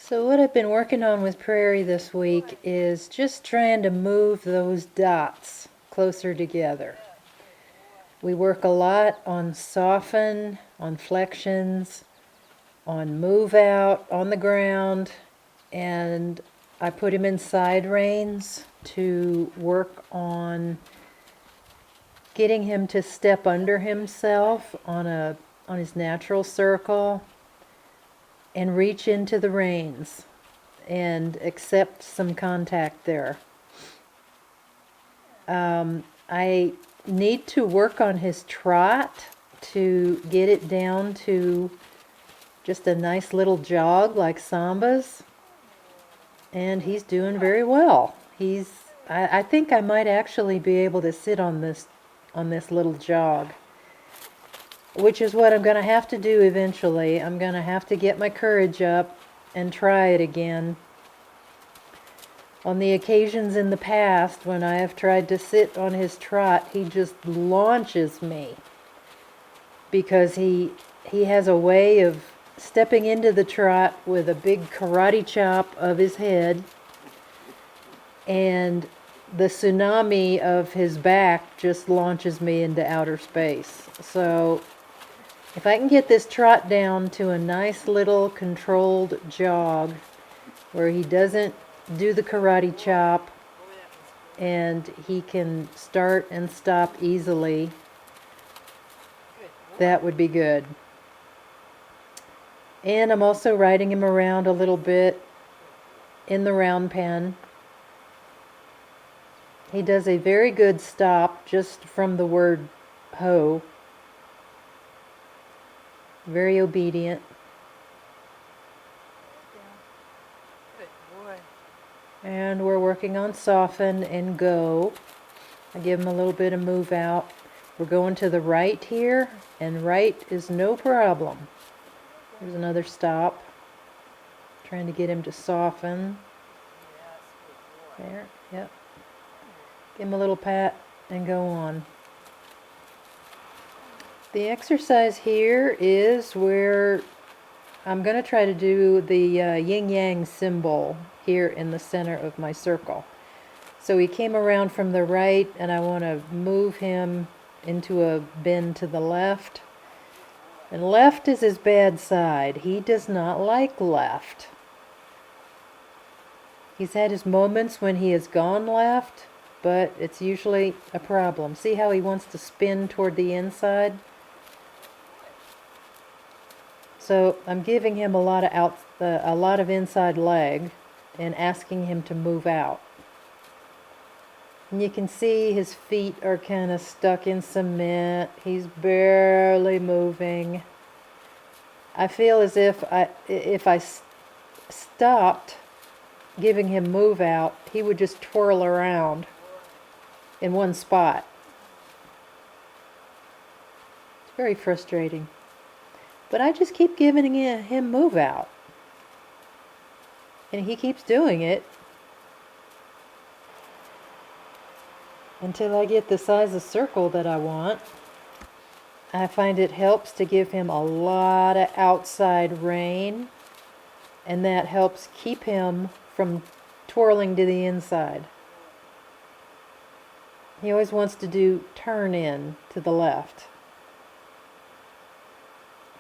So what I've been working on with Prairie this week is just trying to move those dots closer together. We work a lot on soften, on flexions, on move out on the ground, and I put him in side reins to work on getting him to step under himself on his natural circle and reach into the reins and accept some contact there. I need to work on his trot to get it down to just a nice little jog like Samba's, and he's doing very well. I think I might actually be able to sit on this little jog, which is what I'm going to have to do eventually. I'm going to have to get my courage up and try it again. On the occasions in the past when I have tried to sit on his trot, he just launches me because he has a way of stepping into the trot with a big karate chop of his head, and the tsunami of his back just launches me into outer space. So if I can get this trot down to a nice little controlled jog where he doesn't do the karate chop and he can start and stop easily, that would be good. And I'm also riding him around a little bit in the round pen. He does a very good stop just from the word ho. Very obedient. Good boy. And we're working on soften and go. I give him a little bit of move out. We're going to the right here, and right is no problem. There's another stop. Trying to get him to soften. Yes, good boy. There, yep. Give him a little pat and go on. The exercise here is where I'm going to try to do the yin-yang symbol here in the center of my circle. So he came around from the right, and I want to move him into a bend to the left. And left is his bad side. He does not like left. He's had his moments when he has gone left, but it's usually a problem. See how he wants to spin toward the inside? So I'm giving him a lot of inside leg and asking him to move out. And you can see his feet are kind of stuck in cement. He's barely moving. I feel as if I stopped giving him move out, he would just twirl around in one spot. It's very frustrating. But I just keep giving him move out. And he keeps doing it until I get the size of circle that I want. I find it helps to give him a lot of outside rein, and that helps keep him from twirling to the inside. He always wants to do turn in to the left.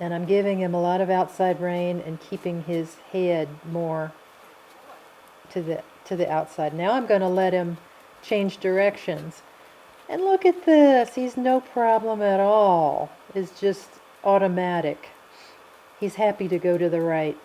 And I'm giving him a lot of outside rein and keeping his head more to the outside. Now I'm going to let him change directions. And look at this. He's no problem at all. It's just automatic. He's happy to go to the right.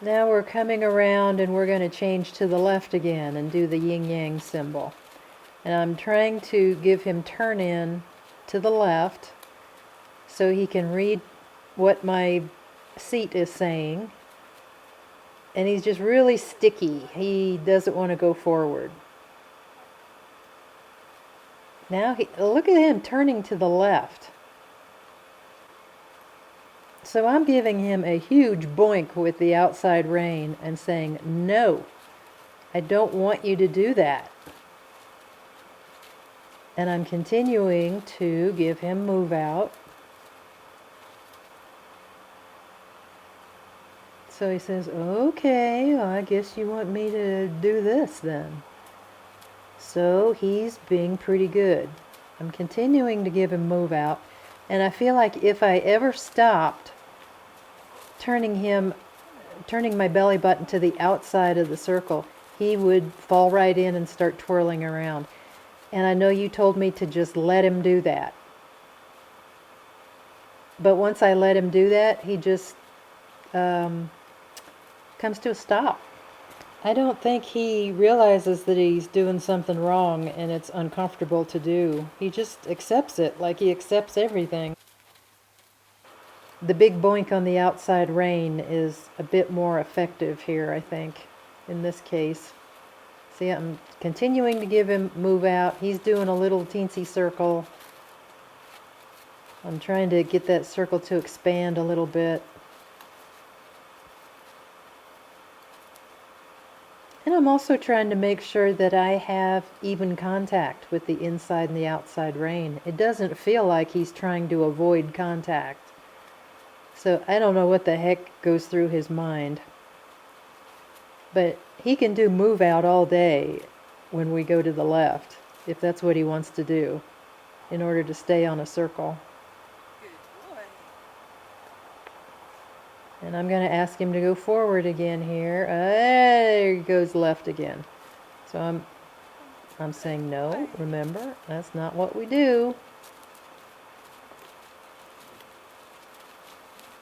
Now we're coming around and we're going to change to the left again and do the yin-yang symbol. And I'm trying to give him turn in to the left so he can read what my seat is saying. And he's just really sticky. He doesn't want to go forward. Now look at him turning to the left. So I'm giving him a huge boink with the outside rein and saying, no, I don't want you to do that. And I'm continuing to give him move out. So he says, okay, well, I guess you want me to do this then. So he's being pretty good. I'm continuing to give him move out, and I feel like if I ever stopped turning my belly button to the outside of the circle, he would fall right in and start twirling around. And I know you told me to just let him do that. But once I let him do that, he just comes to a stop. I don't think he realizes that he's doing something wrong and it's uncomfortable to do. He just accepts it like he accepts everything. The Big Boink on the outside rein is a bit more effective here, I think, in this case. See, I'm continuing to give him move out. He's doing a little teensy circle. I'm trying to get that circle to expand a little bit. And I'm also trying to make sure that I have even contact with the inside and the outside rein. It doesn't feel like he's trying to avoid contact. So I don't know what the heck goes through his mind. But he can do move out all day when we go to the left, if that's what he wants to do, in order to stay on a circle. Good boy. And I'm going to ask him to go forward again here. There he goes left again. So I'm saying no, remember, that's not what we do.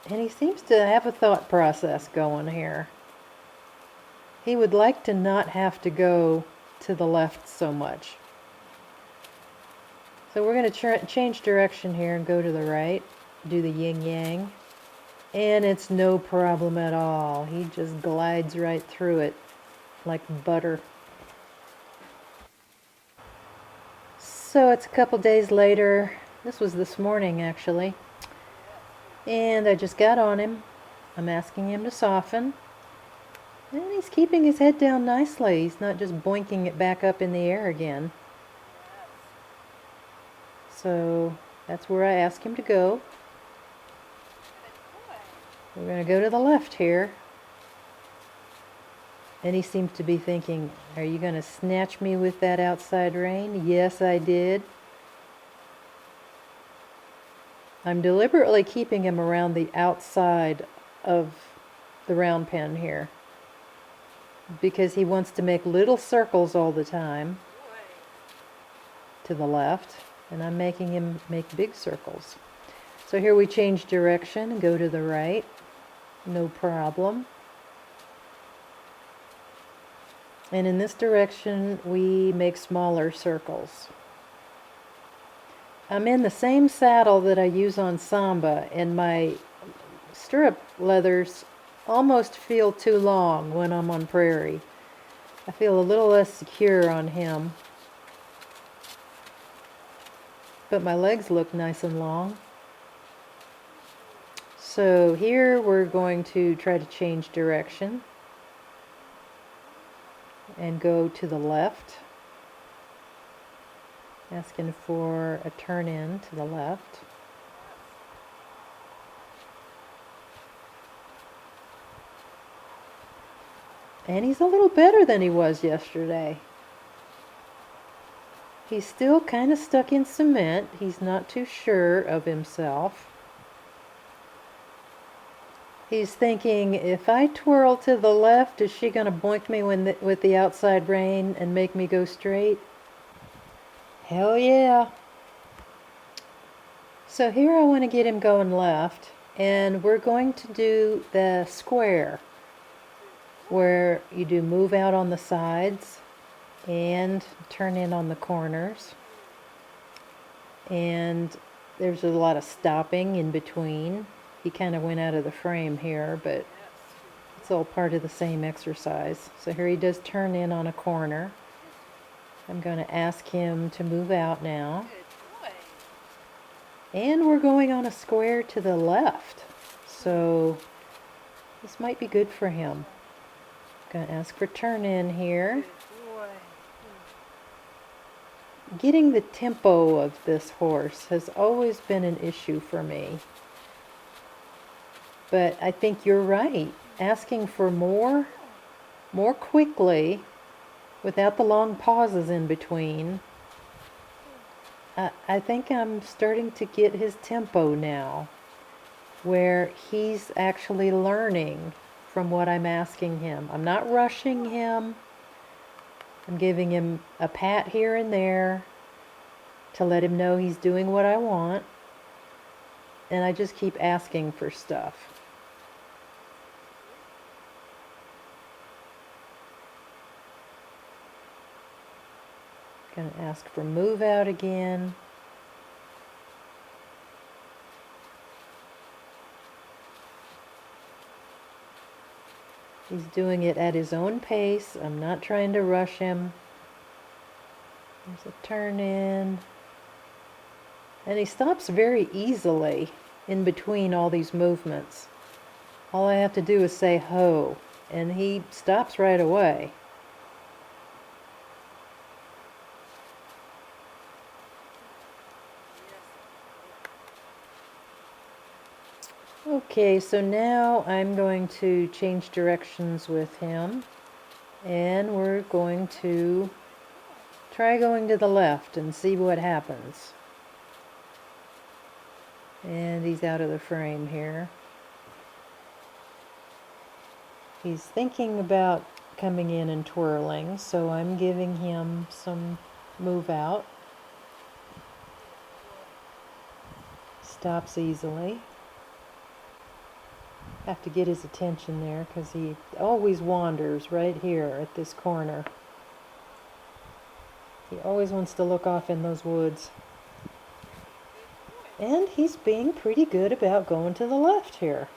And he seems to have a thought process going here. He would like to not have to go to the left so much. So we're going to change direction here and go to the right, do the yin-yang. And it's no problem at all. He just glides right through it like butter. So it's a couple days later. This was this morning, actually. And I just got on him. I'm asking him to soften. And he's keeping his head down nicely. He's not just boinking it back up in the air again. So that's where I ask him to go. We're going to go to the left here. And he seems to be thinking, are you going to snatch me with that outside rein? Yes, I did. I'm deliberately keeping him around the outside of the round pen here, because he wants to make little circles all the time to the left, and I'm making him make big circles. So here we change direction and go to the right. No problem. And in this direction, we make smaller circles. I'm in the same saddle that I use on Samba, and my stirrup leathers almost feel too long when I'm on Prairie. I feel a little less secure on him. But my legs look nice and long. So here we're going to try to change direction and go to the left, asking for a turn in to the left. And he's a little better than he was yesterday. He's still kind of stuck in cement. He's not too sure of himself. He's thinking, if I twirl to the left, is she going to boink me with the outside rein and make me go straight? Hell yeah. So here I want to get him going left, and we're going to do the square, where you do move out on the sides and turn in on the corners. And there's a lot of stopping in between. He kind of went out of the frame here, but it's all part of the same exercise. So here he does turn in on a corner. I'm going to ask him to move out now. And we're going on a square to the left. So this might be good for him. I'm going to ask for turn in here. Getting the tempo of this horse has always been an issue for me. But I think you're right. asking for more quickly, without the long pauses in between. I think I'm starting to get his tempo now, where he's actually learning from what I'm asking him. I'm not rushing him. I'm giving him a pat here and there to let him know he's doing what I want. And I just keep asking for stuff. Gonna ask for move out again. He's doing it at his own pace. I'm not trying to rush him. There's a turn in. And he stops very easily in between all these movements. All I have to do is say ho, and he stops right away. Okay, so now I'm going to change directions with him, and we're going to try going to the left and see what happens. And he's out of the frame here. He's thinking about coming in and twirling, so I'm giving him some move out. Stops easily. Have to get his attention there because he always wanders right here at this corner. He always wants to look off in those woods. And he's being pretty good about going to the left here.